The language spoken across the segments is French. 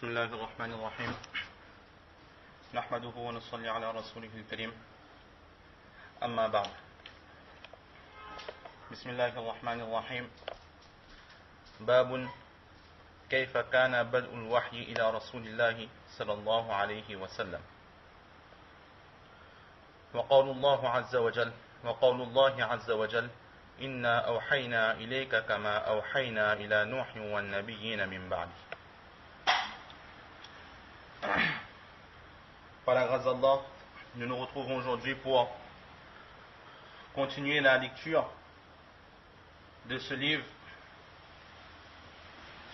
بسم الله الرحمن الرحيم نحمده ونصلي على رسوله الكريم أما بعد بسم الله الرحمن الرحيم باب كيف كان بدء الوحي إلى رسول الله صلى الله عليه وسلم وقول الله عز وجل إنا أوحينا إليك كما أوحينا إلى نوح والنبيين من بعده. Par la grâce d'Allah, nous nous retrouvons aujourd'hui pour continuer la lecture de ce livre,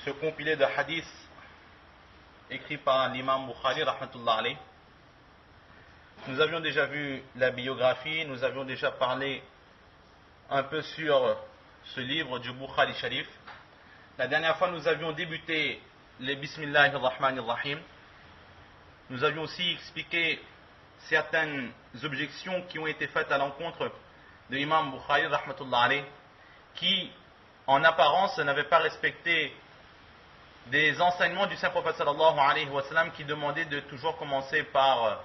ce compilé de hadiths écrit par l'imam Bukhari rahmatullah alayh. Nous avions déjà vu la biographie, nous avions déjà parlé un peu sur ce livre du Bukhari Sharif. La dernière fois, nous avions débuté les Bismillahir Rahmanir Rahim. Nous avions aussi expliqué certaines objections qui ont été faites à l'encontre de l'imam Bukhari rahmatullah alayh, qui en apparence n'avait pas respecté des enseignements du Saint-Prophète sallallahu alayhi wa sallam qui demandaient de toujours commencer par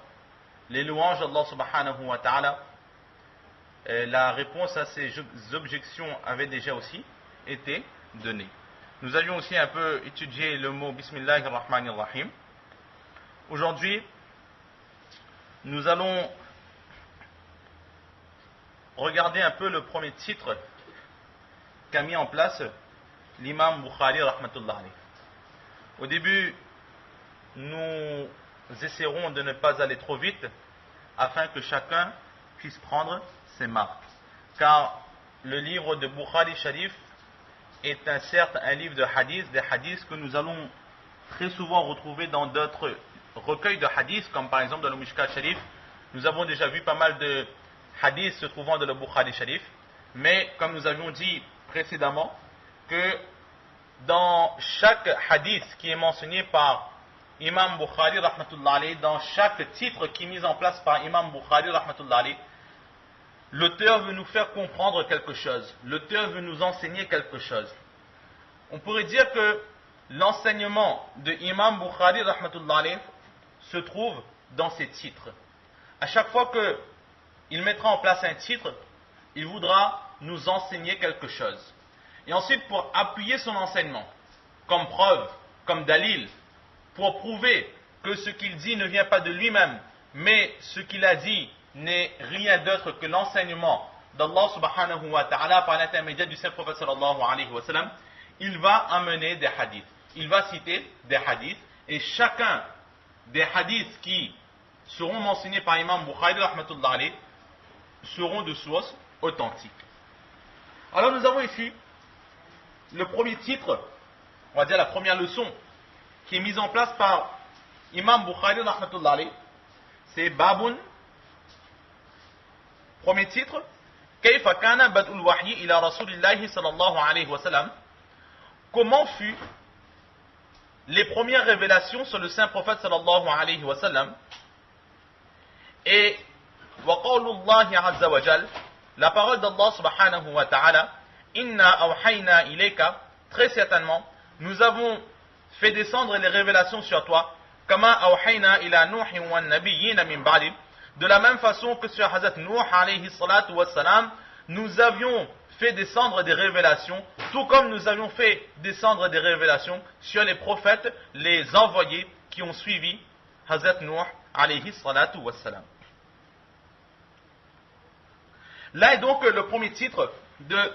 les louanges d'Allah subhanahu wa ta'ala. La réponse à ces objections avait déjà aussi été donnée. Nous avions aussi un peu étudié le mot Bismillahir Rahmanir Rahim. Aujourd'hui, nous allons regarder un peu le premier titre qu'a mis en place l'imam Bukhari rahmatullah alayh. Au début, nous essaierons de ne pas aller trop vite afin que chacun puisse prendre ses marques. Car le livre de Bukhari Sharif est certes un livre de hadiths, des hadiths que nous allons très souvent retrouver dans d'autres recueils de hadiths, comme par exemple dans le Mishkat Sharif. Nous avons déjà vu pas mal de hadiths se trouvant dans le Bukhari Sharif, mais comme nous avions dit précédemment, que dans chaque hadith qui est mentionné par Imam Bukhari rahmatullah alayh, dans chaque titre qui est mis en place par Imam Bukhari rahmatullah alayh, l'auteur veut nous faire comprendre quelque chose, l'auteur veut nous enseigner quelque chose. On pourrait dire que l'enseignement de Imam Bukhari rahmatullah alayh se trouve dans ces titres. À chaque fois qu'il mettra en place un titre, il voudra nous enseigner quelque chose. Et ensuite, pour appuyer son enseignement, comme preuve, comme dalil, pour prouver que ce qu'il dit ne vient pas de lui-même, mais ce qu'il a dit n'est rien d'autre que l'enseignement d'Allah subhanahu wa ta'ala par l'intermédiaire du Saint-Prophète sallallahu alayhi wa sallam, il va amener des hadiths. Il va citer des hadiths, et chacun des hadiths qui seront mentionnés par Imam Bukhari rahmatullah alayh seront de sources authentiques. Alors nous avons ici le premier titre, on va dire la première leçon, qui est mise en place par Imam Bukhari rahmatullah alayh. C'est Babun, premier titre, Kayfa kana bad'ul wahyi ila rasulillahi sallallahu alayhi wa sallam. Comment fut les premières révélations sur le Saint-Prophète sallallahu alayhi wa sallam. Et wa qawlullahi azza wa jal, la parole d'Allah subhanahu wa ta'ala, inna awhayna ilayka, très certainement nous avons fait descendre les révélations sur toi, kama awhayna ila nuhi wa nabiyyin min ba'di, de la même façon que sur Hazrat Nuh alayhi salatu wa salam, nous avions fait descendre des révélations, tout comme nous avions fait descendre des révélations sur les prophètes, les envoyés qui ont suivi Hazrat Nuh alayhi salatu wassalam. Là est donc le premier titre de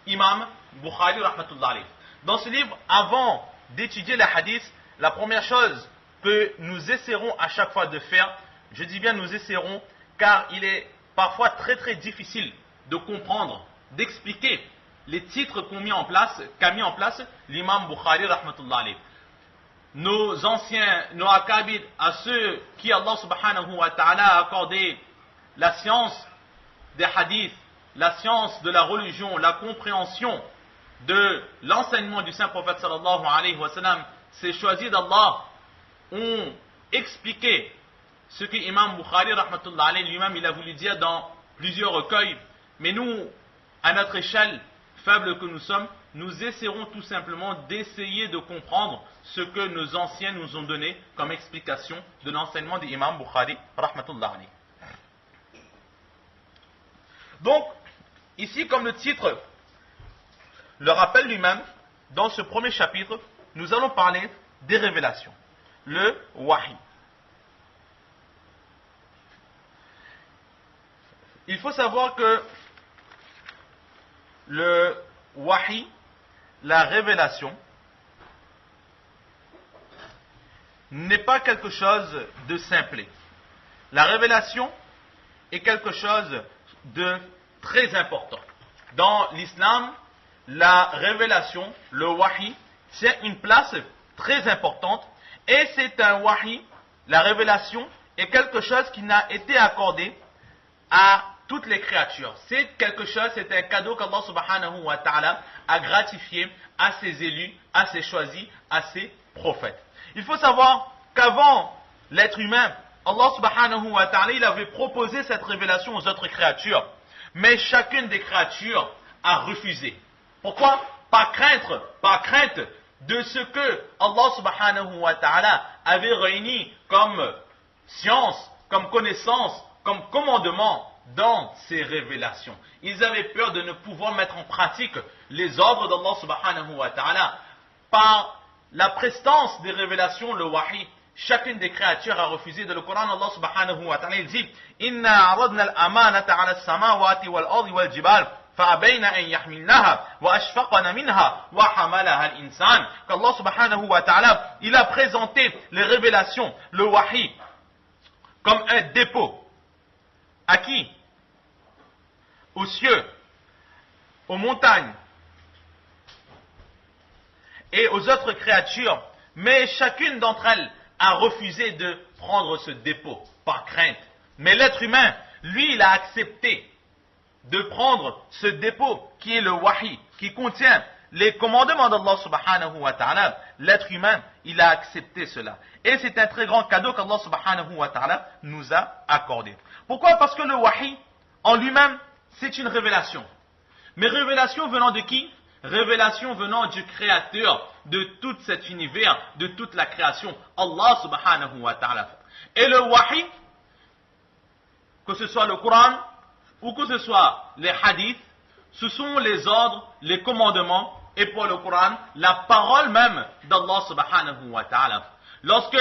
Imam Bukhari rahmatullah alayh. Dans ce livre, avant d'étudier les hadiths, la première chose que nous essaierons à chaque fois de faire, je dis bien nous essaierons, car il est parfois très très difficile de comprendre, d'expliquer les titres qu'a mis en place l'imam Bukhari rahmatullah alayh. Nos anciens, nos akabid, à ceux qui Allah subhanahu wa ta'ala a accordé la science des hadiths, la science de la religion, la compréhension de l'enseignement du Saint-Prophète sallallahu alayhi wa sallam, ces choisis d'Allah ont expliqué ce que l'imam Bukhari rahmatullah alayh lui-même il a voulu dire dans plusieurs recueils. Mais nous, à notre échelle faible que nous sommes, nous essaierons tout simplement d'essayer de comprendre ce que nos anciens nous ont donné comme explication de l'enseignement de l'imam Bukhari, rahmatullah alayhi. Donc, ici, comme le titre le rappelle lui-même, dans ce premier chapitre, nous allons parler des révélations, le wahi. Il faut savoir que le wahi, la révélation, n'est pas quelque chose de simplé. La révélation est quelque chose de très important. Dans l'islam, la révélation, le wahi, tient une place très importante et c'est un wahi, la révélation, est quelque chose qui n'a été accordé à toutes les créatures. C'est quelque chose, c'est un cadeau qu'Allah subhanahu wa ta'ala a gratifié à ses élus, à ses choisis, à ses prophètes. Il faut savoir qu'avant l'être humain, Allah subhanahu wa ta'ala, il avait proposé cette révélation aux autres créatures. Mais chacune des créatures a refusé. Pourquoi? Par crainte de ce que Allah subhanahu wa ta'ala avait réuni comme science, comme connaissance, comme commandement dans ces révélations. Ils avaient peur de ne pouvoir mettre en pratique les ordres d'Allah subhanahu wa ta'ala. Par la prestance des révélations, le wahi, chacune des créatures a refusé. Dans le Coran, Allah subhanahu wa ta'ala, il dit Inna aradna al-amanata ala as-samawati wal-ardi wal-jibal fa'abayna an yahmilnaha wa ashfaqna minha wa hamalaha al-insan. Qu'Allah subhanahu wa ta'ala, il a présenté les révélations, le wahi, comme un dépôt. À qui? Aux cieux, aux montagnes et aux autres créatures, mais chacune d'entre elles a refusé de prendre ce dépôt par crainte. Mais l'être humain, lui, il a accepté de prendre ce dépôt qui est le wahi, qui contient les commandements d'Allah subhanahu wa ta'ala. L'être humain, il a accepté cela. Et c'est un très grand cadeau qu'Allah subhanahu wa ta'ala nous a accordé. Pourquoi? Parce que le wahi, en lui-même, c'est une révélation. Mais révélation venant de qui? Révélation venant du créateur de tout cet univers, de toute la création, Allah subhanahu wa ta'ala. Et le wahi, que ce soit le Coran ou que ce soit les hadiths, ce sont les ordres, les commandements, et pour le Coran, la parole même d'Allah subhanahu wa ta'ala. Lorsque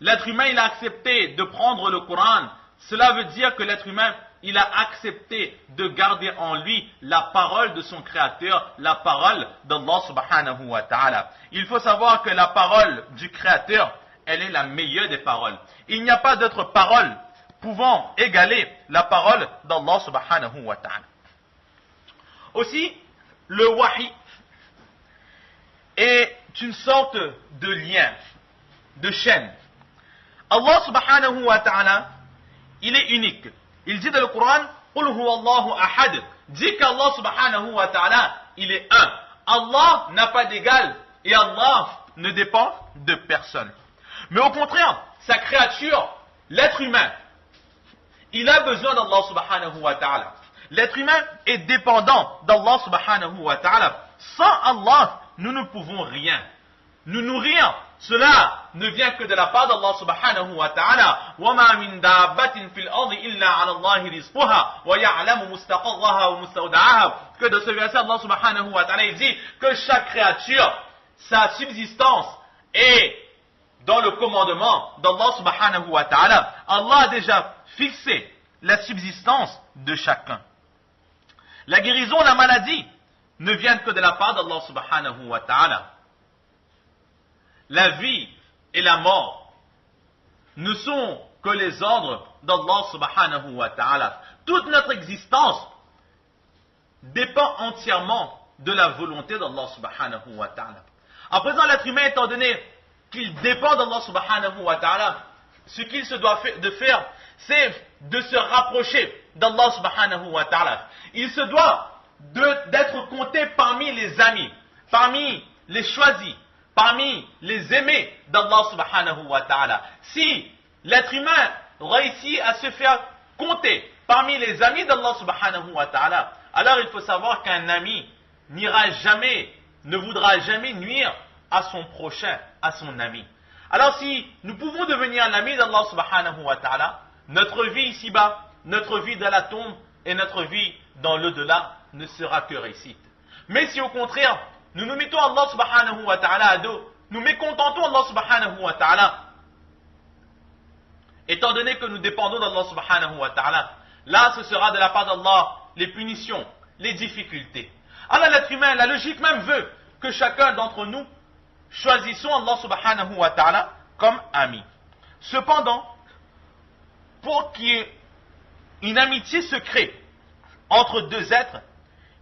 l'être humain il a accepté de prendre le Coran, cela veut dire que l'être humain il a accepté de garder en lui la parole de son créateur, la parole d'Allah subhanahu wa ta'ala. Il faut savoir que la parole du créateur, elle est la meilleure des paroles. Il n'y a pas d'autre parole pouvant égaler la parole d'Allah subhanahu wa ta'ala. Aussi, le wahi est une sorte de lien, de chaîne. Allah subhanahu wa ta'ala, il est unique. Il dit dans le Coran, Qul huwa Allahu ahad. Dit qu'Allah subhanahu wa ta'ala, il est un. Allah n'a pas d'égal et Allah ne dépend de personne. Mais au contraire, sa créature, l'être humain, il a besoin d'Allah subhanahu wa ta'ala. L'être humain est dépendant d'Allah subhanahu wa ta'ala. Sans Allah, nous ne pouvons rien. Nous nourrir, cela ne vient que de la part d'Allah subhanahu wa ta'ala. وَمَا مِن دَابَّةٍ فِي الْأَرْضِ إِلَّا عَلَى اللَّهِ رِزْقُهَا وَيَعْلَمُ مُسْتَقَرَّهَا وَمُسْتَوْدَعَهَا. Que de ce verset, Allah subhanahu wa ta'ala, il dit que chaque créature, sa subsistance est dans le commandement d'Allah subhanahu wa ta'ala. Allah a déjà fixé la subsistance de chacun. La guérison, la maladie ne viennent que de la part d'Allah subhanahu wa ta'ala. La vie et la mort ne sont que les ordres d'Allah subhanahu wa ta'ala. Toute notre existence dépend entièrement de la volonté d'Allah subhanahu wa ta'ala. À présent, l'être humain, étant donné qu'il dépend d'Allah subhanahu wa ta'ala, ce qu'il se doit de faire, c'est de se rapprocher d'Allah subhanahu wa ta'ala. Il se doit d'être compté parmi les amis, parmi les choisis, parmi les aimés d'Allah subhanahu wa ta'ala. Si l'être humain réussit à se faire compter parmi les amis d'Allah subhanahu wa ta'ala, alors il faut savoir qu'un ami n'ira jamais ne voudra jamais nuire à son prochain, à son ami. Alors si nous pouvons devenir l'ami d'Allah subhanahu wa ta'ala, notre vie ici-bas, notre vie dans la tombe et notre vie dans l'au-delà ne sera que réussite. Mais si au contraire, nous nous mettons Allah subhanahu wa ta'ala à dos, nous mécontentons Allah subhanahu wa ta'ala, étant donné que nous dépendons d'Allah subhanahu wa ta'ala, là ce sera de la part d'Allah les punitions, les difficultés. Alors l'être humain, la logique même veut que chacun d'entre nous choisissons Allah subhanahu wa ta'ala comme ami. Cependant, pour qu'il y ait une amitié se crée entre deux êtres,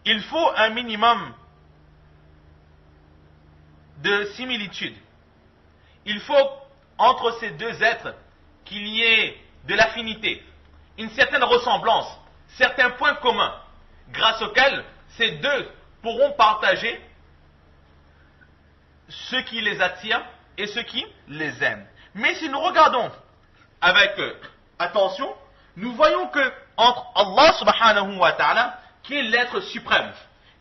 il faut un minimum de similitude. Il faut entre ces deux êtres qu'il y ait de l'affinité, une certaine ressemblance, certains points communs, grâce auxquels ces deux pourront partager ce qui les attire et ce qui les aime. Mais si nous regardons avec attention, nous voyons que entre Allah subhanahu wa ta'ala, qui est l'être suprême,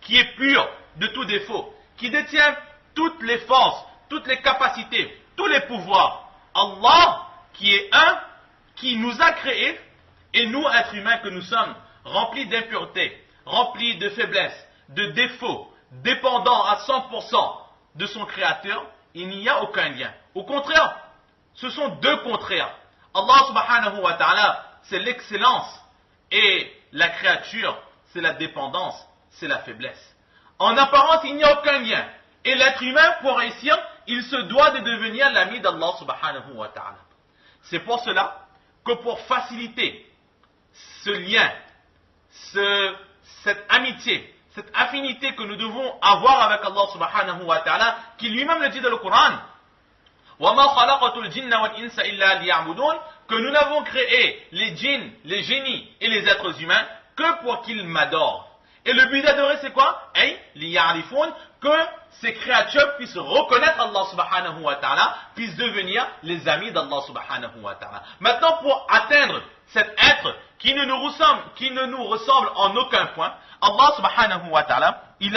qui est pur de tout défaut, qui détient toutes les forces, toutes les capacités, tous les pouvoirs, Allah qui est un, qui nous a créés, et nous, êtres humains que nous sommes, remplis d'impuretés, remplis de faiblesses, de défauts, dépendants à 100% de son créateur, il n'y a aucun lien. Au contraire, ce sont deux contraires. Allah subhanahu wa ta'ala, c'est l'excellence, et la créature, c'est la dépendance, c'est la faiblesse. En apparence, il n'y a aucun lien. Et l'être humain, pour réussir, il se doit de devenir l'ami d'Allah subhanahu wa ta'ala. C'est pour cela que pour faciliter ce lien, cette amitié, cette affinité que nous devons avoir avec Allah subhanahu wa ta'ala, qui lui-même le dit dans le Coran, وَمَا خَلَقَتُ الْجِنَّ وَالْإِنسَ إِلَّا لِيَعْبُدُونَ, que nous n'avons créé les djinns, les génies et les êtres humains que pour qu'ils m'adorent. Et le but d'adorer c'est quoi? لِيَعْرِفُونَ, que ces créatures puissent reconnaître Allah subhanahu wa ta'ala, puissent devenir les amis d'Allah subhanahu wa ta'ala. Maintenant, pour atteindre cet être qui ne nous ressemble en aucun point, Allah subhanahu wa ta'ala, il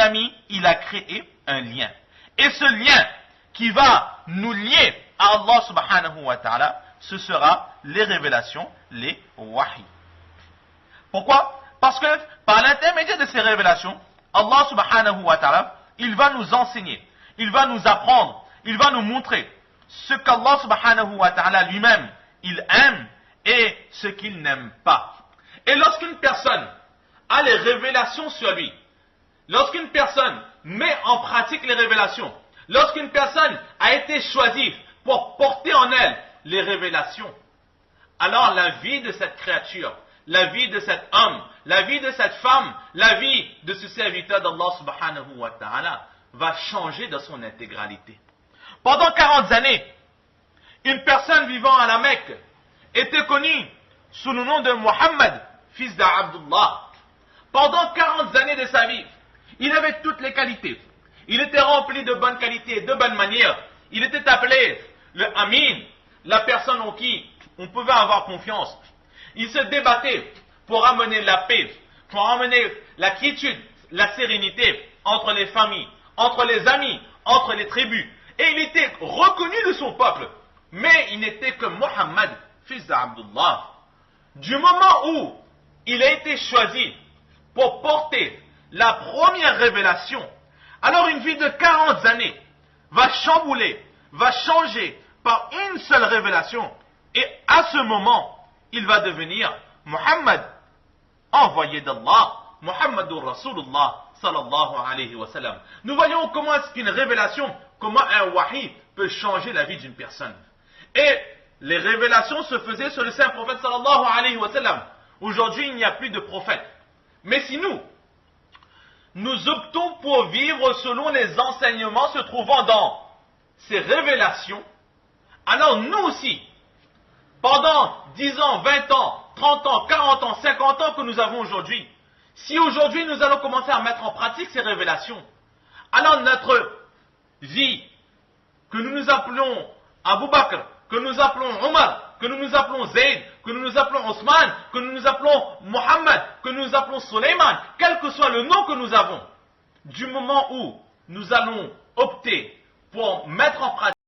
a créé un lien. Et ce lien qui va nous lier à Allah subhanahu wa ta'ala, ce sera les révélations, les wahi. Pourquoi? Parce que par l'intermédiaire de ces révélations, Allah subhanahu wa ta'ala, il va nous enseigner, il va nous apprendre, il va nous montrer ce qu'Allah subhanahu wa ta'ala lui-même, il aime et ce qu'il n'aime pas. Et lorsqu'une personne a les révélations sur lui, lorsqu'une personne met en pratique les révélations, lorsqu'une personne a été choisie pour porter en elle les révélations, alors la vie de cette créature, la vie de cet homme, la vie de cette femme, la vie de ce serviteur d'Allah subhanahu wa ta'ala va changer dans son intégralité. Pendant 40 années, une personne vivant à la Mecque était connue sous le nom de Muhammad, fils d'Abdullah. Pendant 40 années de sa vie, il avait toutes les qualités. Il était rempli de bonnes qualités, de bonnes manières. Il était appelé le Amin, la personne en qui on pouvait avoir confiance. Il se débattait pour amener la paix, pour amener la quiétude, la sérénité entre les familles, entre les amis, entre les tribus. Et il était reconnu de son peuple. Mais il n'était que Muhammad, fils d'Abdullah. Du moment où il a été choisi pour porter la première révélation, alors une vie de 40 années va chambouler, va changer par une seule révélation. Et à ce moment, il va devenir Muhammad, envoyé d'Allah, Muhammadur Rasulullah sallallahu alayhi wa sallam. Nous voyons comment est-ce qu'une révélation, comment un wahi peut changer la vie d'une personne. Et les révélations se faisaient sur le saint prophète sallallahu alayhi wa sallam. Aujourd'hui, il n'y a plus de prophète. Mais si nous optons pour vivre selon les enseignements se trouvant dans ces révélations, alors nous aussi, pendant 10 ans, 20 ans, 30 ans, 40 ans, 50 ans que nous avons aujourd'hui, si aujourd'hui nous allons commencer à mettre en pratique ces révélations, alors notre vie, que nous nous appelons Abu Bakr, que nous appelons Omar, que nous nous appelons Zayd, que nous nous appelons Osman, que nous nous appelons Mohammed, que nous nous appelons Suleiman, quel que soit le nom que nous avons, du moment où nous allons opter pour mettre en pratique